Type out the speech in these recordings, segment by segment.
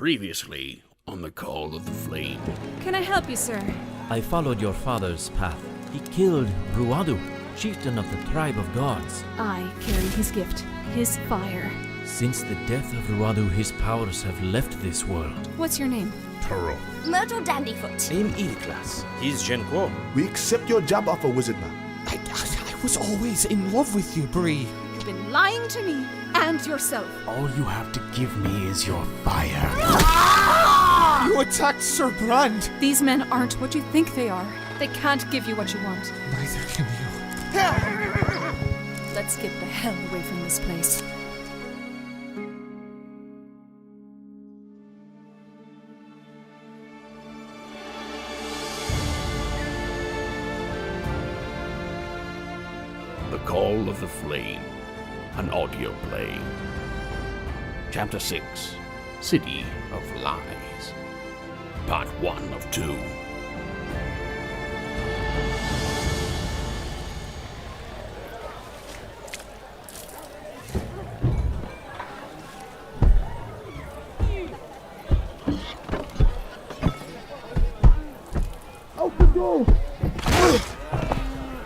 Previously on the Call of the Flame. Can I help you, sir? I followed your father's path. He killed Ruadu, chieftain of the tribe of gods. I carry his gift, his fire. Since the death of Ruadu, his powers have left this world. What's your name? Turo. Myrtle Dandyfoot. I'm Iriklas. He's Jenquo. We accept your job offer, Wizard Man. I was always in love with you, Bree. You've been lying to me and yourself. All you have to give me is your fire. You attacked Sir Brand. These men aren't what you think they are. They can't give you what you want. Neither can you. Let's get the hell away from this place. The Call of the Flame, an audio play. Chapter 6, City of Lies. Part 1 of 2. Out the door!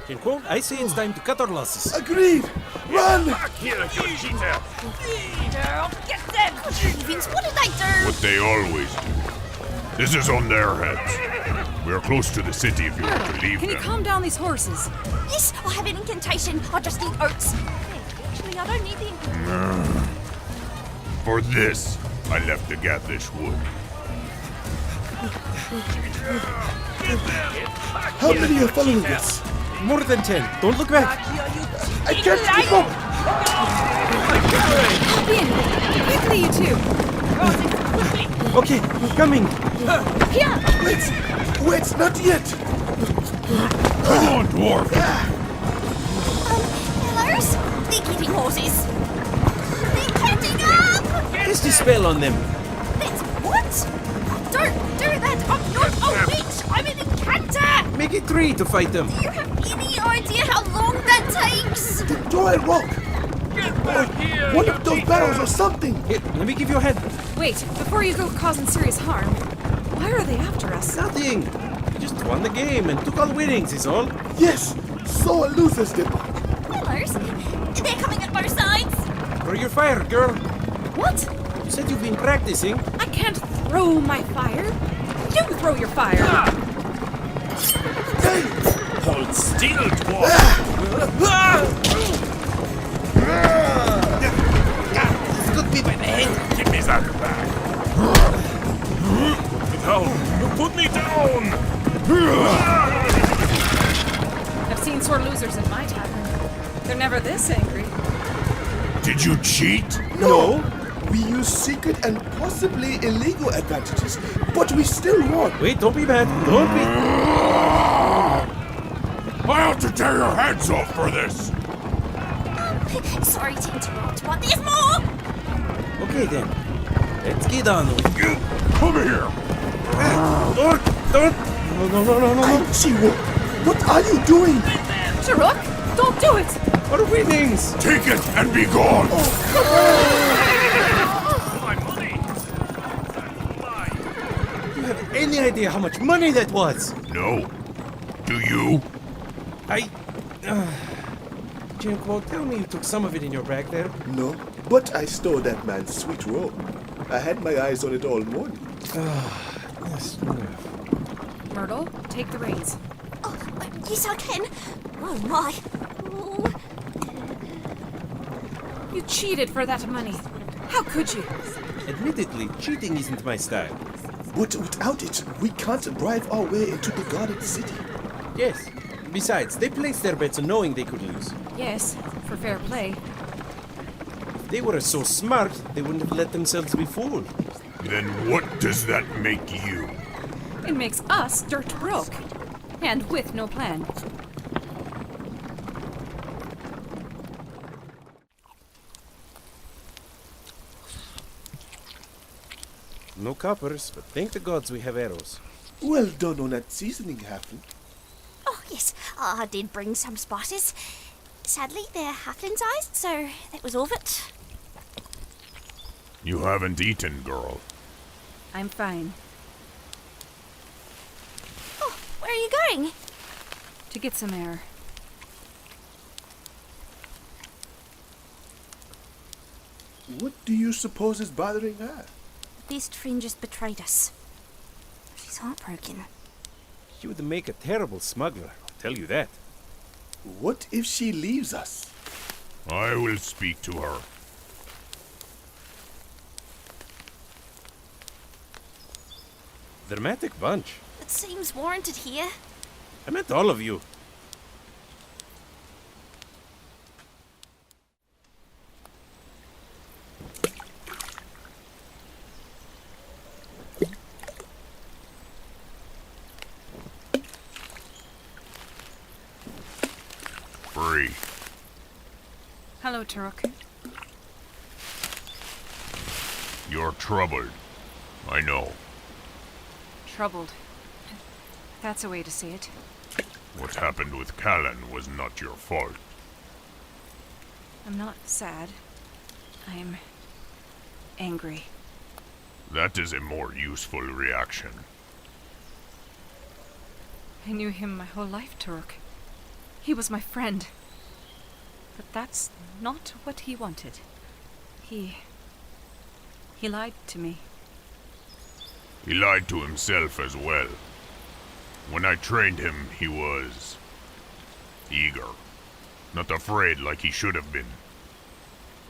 Jenquo, I say it's time to cut our losses. Agreed! Run! Back here, you cheater! Girl, get them! Vince, what did they do? What they always do. This is on their heads. We are close to the city if you want to leave Can you them. calm down these horses? Yes, I have an incantation. I just need oats. Actually, I don't need the incantation. For this, I left the Gatlish wood. How many are following us? More than 10. Don't look back. I can't keep up! Halpin! Quickly, you two! Okay, coming. Here! Wait, not yet! Come on, dwarf! Bellars? They're getting horses. They're catching up! Cast a spell on them. That's what? Don't do that! I'm not a witch! I'm an incanter! Make it 3 to fight them. Do you have any idea how long that takes? Throw a rock! One of those barrels or something! Here, let me give you a hand. Wait, before you go causing serious harm, why are they after us? Nothing. You just won the game and took all winnings, is all. Yes! So are losers, Dipper. Bellars? They're coming at both sides! Throw your fire, girl. What? You said you've been practicing. I can't throw my fire. You throw your fire. Hold still, dwarf! This could be by the head. Give me that back. Put me down! Put me down! I've seen sore losers in my tavern. They're never this angry. Did you cheat? No! We use secret and possibly illegal advantages, but we still won. Wait, don't be mad. Don't be. I ought to tear your heads off for this. Sorry to interrupt, but there's more! Okay then. Let's get on with it. You come here. Don't. No. Chiwo, what are you doing? Sharuk, don't do it! Our winnings. Take it and be gone. My money! Do you have any idea how much money that was? No. Do you? Jenquo, tell me you took some of it in your bag there. No, but I stole that man's sweet robe. I had my eyes on it all morning. Yes. Myrtle, take the reins. Oh, yes, I can. Oh, my. Oh. You cheated for that money. How could you? Admittedly, cheating isn't my style. But without it, we can't drive our way into the guarded city. Yes. Besides, they placed their bets on knowing they could lose. Yes, for fair play. If they were so smart, they wouldn't have let themselves be fooled. Then what does that make you? It makes us dirt broke. And with no plan. No coppers, but thank the gods we have arrows. Well done on that seasoning, Halpin. Oh, yes, I did bring some spices. Sadly, they're halfling-sized, so that was all of it. You haven't eaten, girl. I'm fine. Oh, where are you going? To get some air. What do you suppose is bothering her? Beast friend just betrayed us. She's heartbroken. She would make a terrible smuggler, I'll tell you that. What if she leaves us? I will speak to her. Dramatic bunch. It seems warranted here. I meant all of you. Free. Hello, Turok. You're troubled. I know. Troubled. That's a way to say it. What happened with Callan was not your fault. I'm not sad. I'm angry. That is a more useful reaction. I knew him my whole life, Turok. He was my friend. But that's not what he wanted. He lied to me. He lied to himself as well. When I trained him, he was eager. Not afraid like he should have been.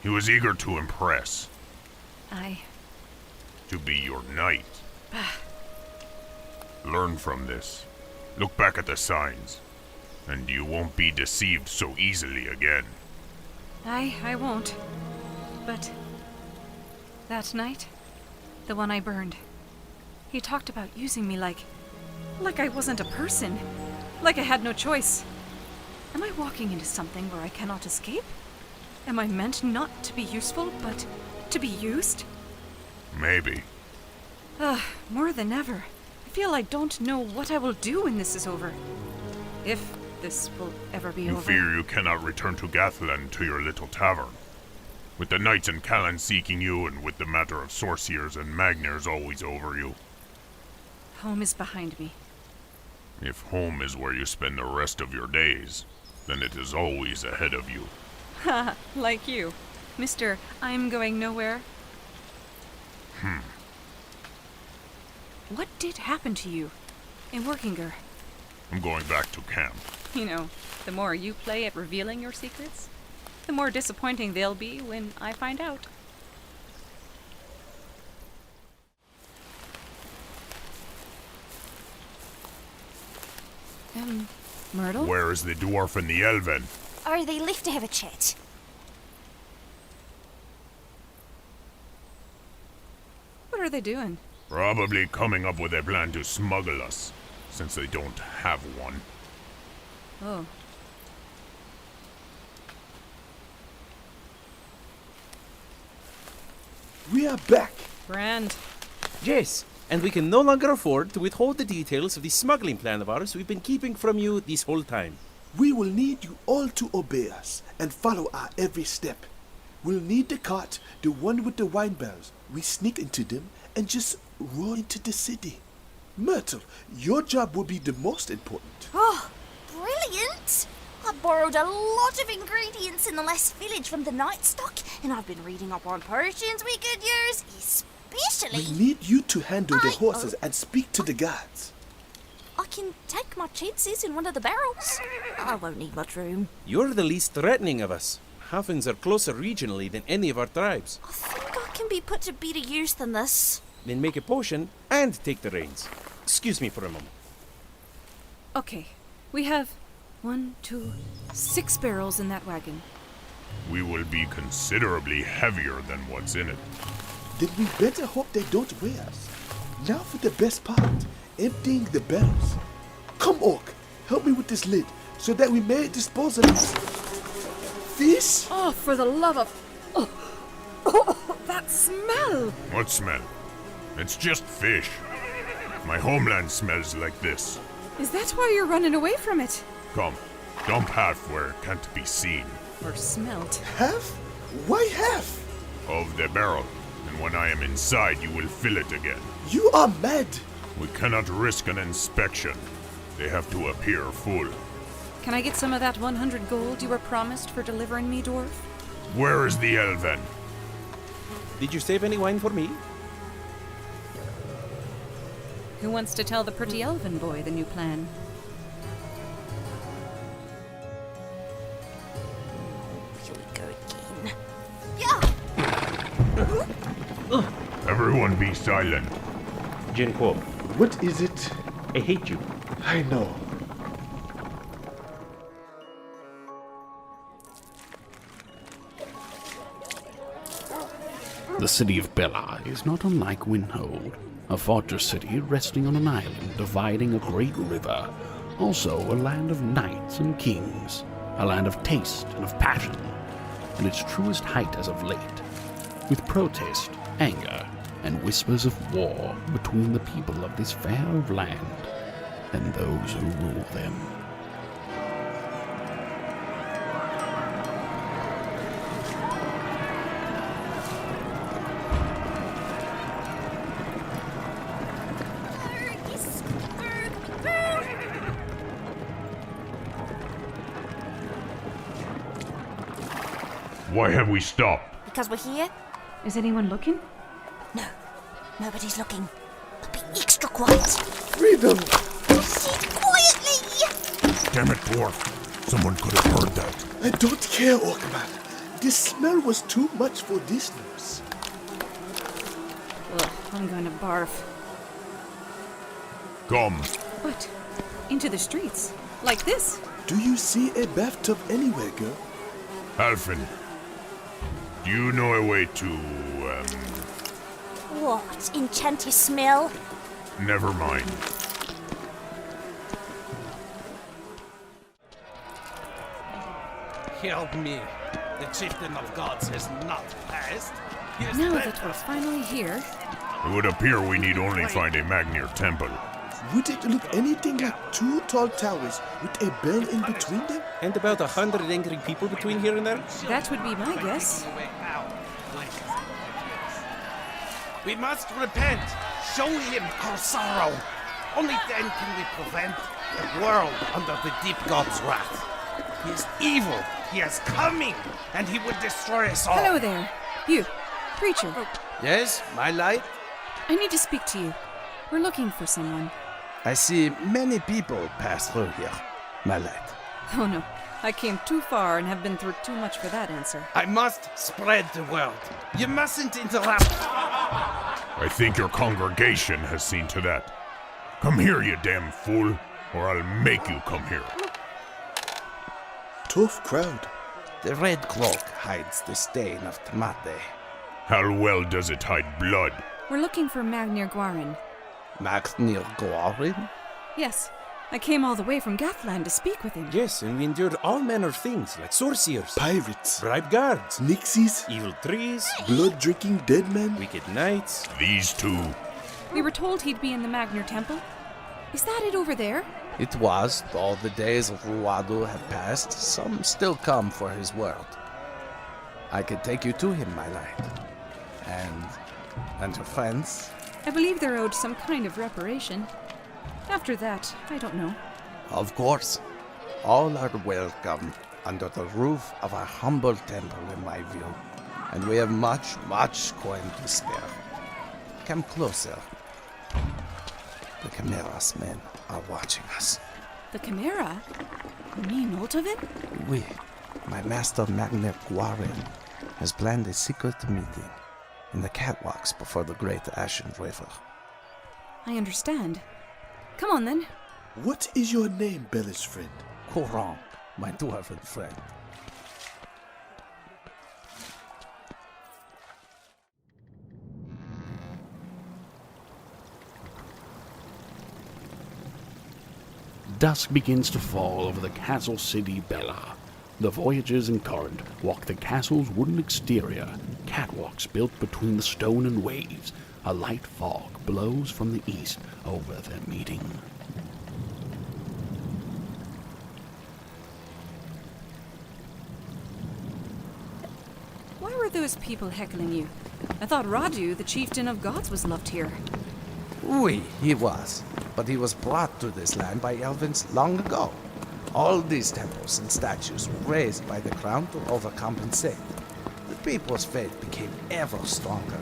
He was eager to impress. To be your knight. Learn from this. Look back at the signs, and you won't be deceived so easily again. I won't. But that night, the one I burned, he talked about using me like I wasn't a person. Like I had no choice. Am I walking into something where I cannot escape? Am I meant not to be useful, but to be used? Maybe. More than ever. I feel I don't know what I will do when this is over. If this will ever be You over. fear you cannot return to Gathland to your little tavern. With the knights and Callan seeking you, and with the matter of sorciers and magners always over you. Home is behind me. If home is where you spend the rest of your days, then it is always ahead of you. Ha, like you. Mr. I'm going nowhere. What did happen to you in Workinger? I'm going back to camp. You know, the more you play at revealing your secrets, the more disappointing they'll be when I find out. Myrtle? Where is the dwarf and the elven? Are they left to have a chat? What are they doing? Probably coming up with a plan to smuggle us, since they don't have one. Oh. We are back. Grand. Yes, and we can no longer afford to withhold the details of the smuggling plan of ours we've been keeping from you this whole time. We will need you all to obey us and follow our every step. We'll need the cart, the one with the wine barrels. We sneak into them and just roll into the city. Myrtle, your job will be the most important. Oh, brilliant! I borrowed a lot of ingredients in the last village from the night stock, and I've been reading up on potions we could use, especially... We need you to handle the I- horses and speak to the guards. I can take my chances in one of the barrels. I won't need much room. You're the least threatening of us. Halflings are closer regionally than any of our tribes. I think I can be put to better use than this. Then make a potion and take the reins. Excuse me for a moment. Okay, we have 6 barrels in that wagon. We will be considerably heavier than what's in it. Then we better hope they don't weigh us. Now for the best part, emptying the barrels. Come, Orc, help me with this lid so that we may dispose of this. Fish? Oh, for the love of... Oh, that smell! What smell? It's just fish. My homeland smells like this. Is that why you're running away from it? Come, dump half where it can't be seen. Or smelled? Half? Why half? Of the barrel. and when I am inside, you will fill it again. You are mad! We cannot risk an inspection. They have to appear full. Can I get some of that 100 gold you were promised for delivering me, dwarf? Where is the elven? Did you save any wine for me? Who wants to tell the pretty elven boy the new plan? Here we go again. Yeah! Everyone be silent. Jenquo, What is it? I hate you. I know. The city of Bellar is not unlike Windhold, a fortress city resting on an island dividing a great river, also a land of knights and kings, a land of taste and of passion, and its truest height as of late, with protest, anger, and whispers of war between the people of this fair of land and those who rule them. Why have we stopped? Because we're here? Is anyone looking? No, nobody's looking. But be extra quiet. Freedom! Sit quietly! Damn it, dwarf. Someone could have heard that. I don't care, Orkman. The smell was too much for this nurse. Ugh, I'm gonna barf. Come. What? Into the streets? Like this? Do you see a bathtub anywhere, girl? Halpin, do you know a way to, What? Enchant your smell? never mind. Help me. The chieftain of gods has not passed. He is Now dead. that we're finally here, It would appear we need only find a Magnir temple. Would it look anything like two tall towers with a bell in between them? And about 100 angry people between here and there? that would be my guess. We must repent. Show him our sorrow. Only then can we prevent the world under the deep god's wrath. He is evil. He is coming, and he will destroy us all. Hello there. You, preacher. Yes, my light. I need to speak to you. We're looking for someone. I see many people pass through here, my light. Oh no, I came too far and have been through too much for that answer. I must spread the word. You mustn't interrupt. I think your congregation has seen to that. Come here, you damn fool, or I'll make you come here. Tough crowd. The red cloak hides the stain of Tamate. How well does it hide blood? We're looking for Magnir Gwarin. Magnir Gwarin? Yes, I came all the way from Gathland to speak with him. Yes, and we endured all manner of things, like sorcerers, Pirates. bribe guards, Nixies. evil trees, Blood-drinking dead men. wicked knights. These two. We were told he'd be in the Magnir Temple. Is that it over there? It was, though the days of Ruadu have passed, some still come for his word. I could take you to him, my light. And your friends? I believe they're owed some kind of reparation. After that, I don't know. Of course. All are welcome under the roof of our humble temple, in my view. And we have much, much coin to spare. Come closer. The Chimera's men are watching us. The Chimera? You mean Oltovin? We, my master Magnir Gwarin, has planned a secret meeting in the catwalks before the great Ashen River. I understand. Come on then. What is your name, Bella's friend? Korong, my dwarven friend. Dusk begins to fall over the castle city Bellar. The Voyagers and Corinth walk the castle's wooden exterior, catwalks built between the stone and waves. A light fog blows from the east over their meeting. Why were were those people heckling you? I thought Radu, the chieftain of gods, was loved here. Oui, he was. But he was brought to this land by Elvins long ago. All these temples and statues were raised by the crown to overcompensate. The people's faith became ever stronger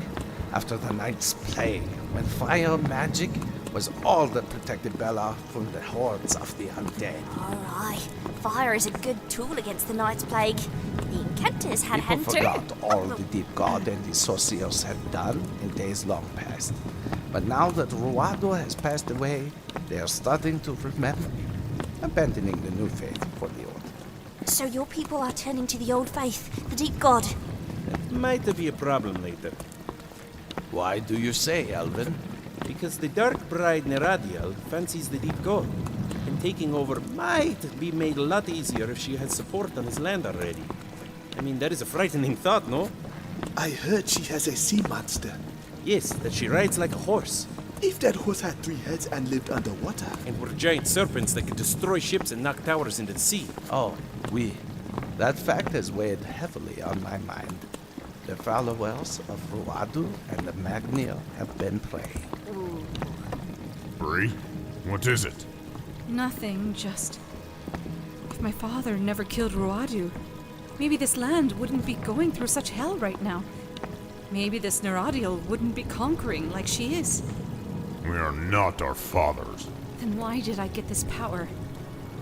after the Night's Plague, when fire magic was all that protected Bellar from the hordes of the undead. Alright, fire is a good tool against the Night's Plague. The enchanters had a People hand too. forgot all the deep god and the sorcerers had done in days long past. But now that Ruado has passed away, they are starting to remember, abandoning the new faith for the old. So your people are turning to the old faith, the deep god. That might be a problem later. Why do you say, Elvin? Because the Dark Bride Neradiel fancies the deep god, and taking over might be made a lot easier if she has support on his land already. I mean, that is a frightening thought, no? I heard she has a sea monster. Yes, that she rides like a horse, If that horse had 3 heads and lived underwater. and were giant serpents that could destroy ships and knock towers into the sea. Oh, oui. That fact has weighed heavily on my mind. The followers of Ruadu and the Magnir have been praying. Bree, what is it? Nothing, just... If my father never killed Ruadu, maybe this land wouldn't be going through such hell right now. Maybe this Neradiel wouldn't be conquering like she is. We are not our fathers. Then why did I get this power?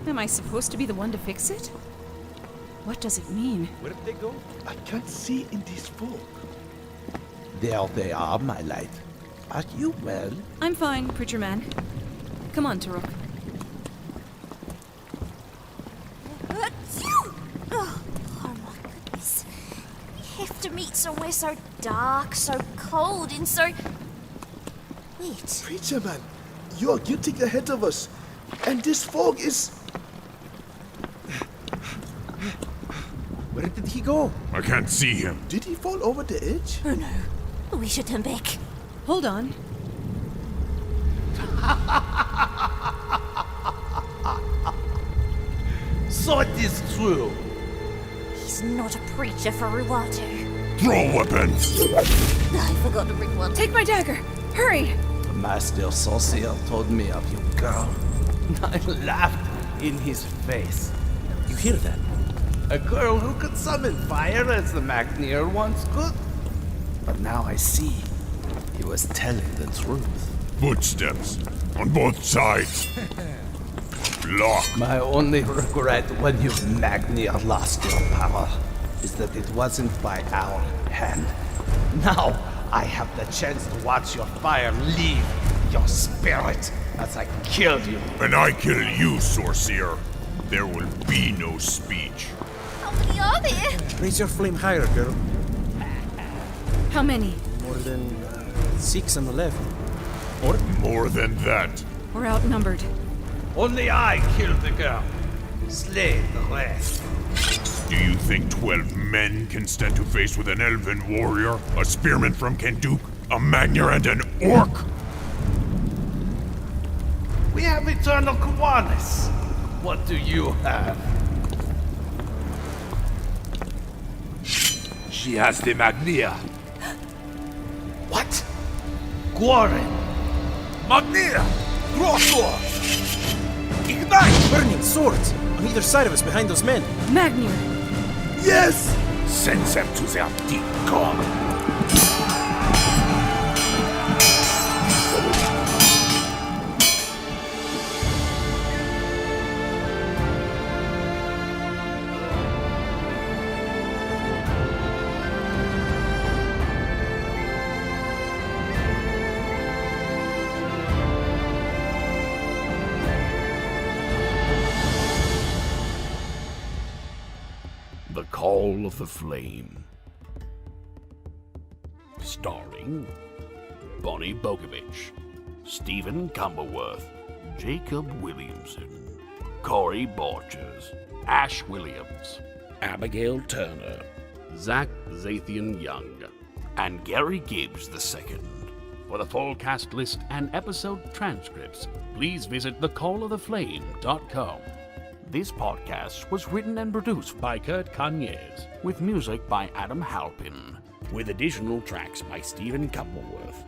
Am I supposed to be the one to fix it? What does it mean? Where did they go? I can't see in this fog. There they are, my light. Are you well? I'm fine, preacher man. Come on, Tarok. Oh my goodness. We have to meet somewhere so dark, so cold, and so... Wait. Preacher man, you're getting ahead of us. And this fog is... Where did he go? I can't see him. Did he fall over the edge? Oh no. We should turn back. Hold on. So it is true. He's not a preacher for Ruatu. Throw weapons! I forgot to bring one. Take my dagger! Hurry! The master sorcerer told me of you, girl. I laughed in his face. You hear that? A girl who could summon fire as the Magnir once could. But now I see he was telling the truth. Footsteps on both sides. Lock. My only regret when you Magnir lost your power is that it wasn't by our hand. Now I have the chance to watch your fire leave your spirit as I kill you. When I kill you, Sorcerer, there will be no speech. How many are there? Raise your flame higher, girl. How many? More than 6 on the left. Or More than that. We're outnumbered. Only I killed the girl. Slay the rest. Do you think 12 men can stand to face with an elven warrior, a spearman from Kentuk, a Magnir, and an orc? We have eternal Kiwanis. What do you have? She has the Magnir. What? Gwarin! Magnir! Grossor! Ignite! burning swords on either side of us behind those men. Magnir! Yes! Send them to their deep god. The Call of the Flame. Starring Bonnie Bogovich, Stephen Cumberworth, Jacob Williamson, Corey Borges, Ash Williams, Abigail Turner, Zach Zathian Young, and Gary Gibbs II. For the full cast list and episode transcripts, please visit thecalloftheflame.com. This podcast was written and produced by 𝐂𝐚𝐥𝐥, with music by Adam Halpin. with additional tracks by Stephen Cumberworth.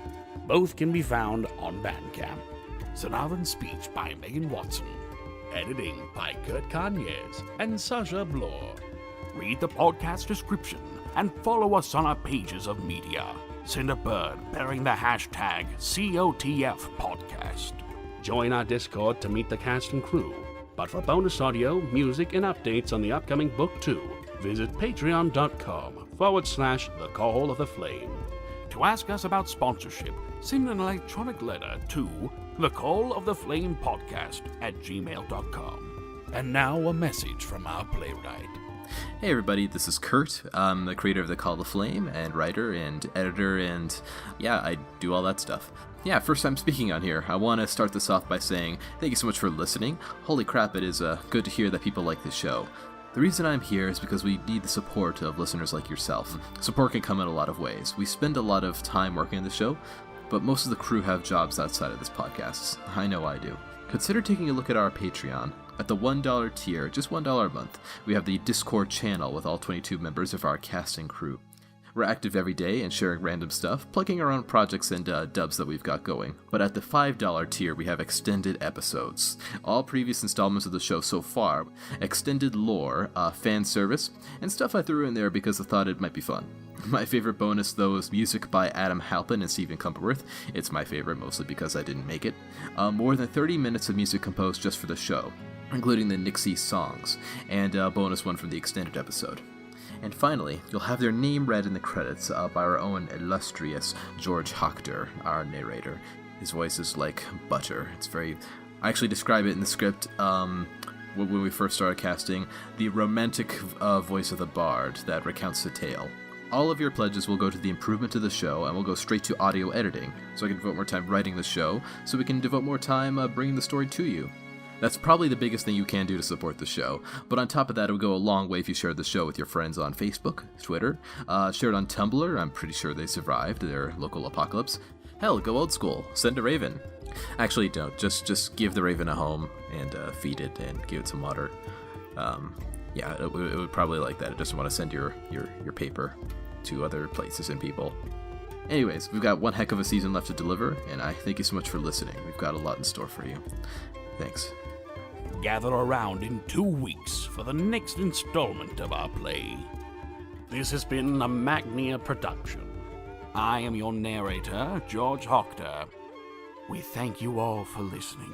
Both can be found on Bandcamp. Sound and speech by Megan Watson. Editing by 𝐂𝐚𝐥𝐥 and Sasha Bloor. Read the podcast description and follow us on our pages of media. Send a bird bearing the hashtag #COTFpodcast. Join our Discord to meet the cast and crew. But for bonus audio, music, and updates on the upcoming book 2, visit patreon.com/The Call of the Flame. To ask us about sponsorship, send an electronic letter to thecalloftheflamepodcast@gmail.com. And now a message from our playwright. Hey everybody, this is Kurt. I'm the creator of The Call of the Flame, and writer and editor, and yeah, I do all that stuff. Yeah, first time speaking on here. I want to start this off by saying thank you so much for listening. Holy crap, it is good to hear that people like this show. The reason I'm here is because we need the support of listeners like yourself. Support can come in a lot of ways. We spend a lot of time working on the show, but most of the crew have jobs outside of this podcast. I know I do. Consider taking a look at our Patreon. At the $1 tier, just $1 a month, we have the Discord channel with all 22 members of our cast and crew. We're active every day and sharing random stuff, plugging our own projects and dubs that we've got going. But at the $5 tier, we have extended episodes. All previous installments of the show so far, extended lore, fan service, and stuff I threw in there because I thought it might be fun. My favorite bonus, though, is music by Halpin and Stephen Cumberworth. It's my favorite, mostly because I didn't make it. More than 30 minutes of music composed just for the show, including the 𝐂𝐚𝐥𝐿 songs, and a bonus one from the extended episode. And finally, you'll have their name read in the credits by our own illustrious George Hochter, our narrator. His voice is like butter. It's very... I actually describe it in the script when we first started casting, the romantic voice of the bard that recounts the tale. All of your pledges will go to the improvement of the show, and will go straight to audio editing, so I can devote more time writing the show, so we can devote more time bringing the story to you. That's probably the biggest thing you can do to support the show, but on top of that, it would go a long way if you shared the show with your friends on Facebook, Twitter, share it on Tumblr. I'm pretty sure they survived their local apocalypse. Hell, go old school, send a raven. Actually, don't. Just give the raven a home and feed it and give it some water. Yeah, it would probably like that. It doesn't want to send your paper to other places and people. Anyways, we've got one heck of a season left to deliver, and I thank you so much for listening. We've got a lot in store for you. Thanks. Gather around in 2 weeks for the next installment of our play. This has been a Magnia production. I am your narrator, George Hochter. We thank you all for listening.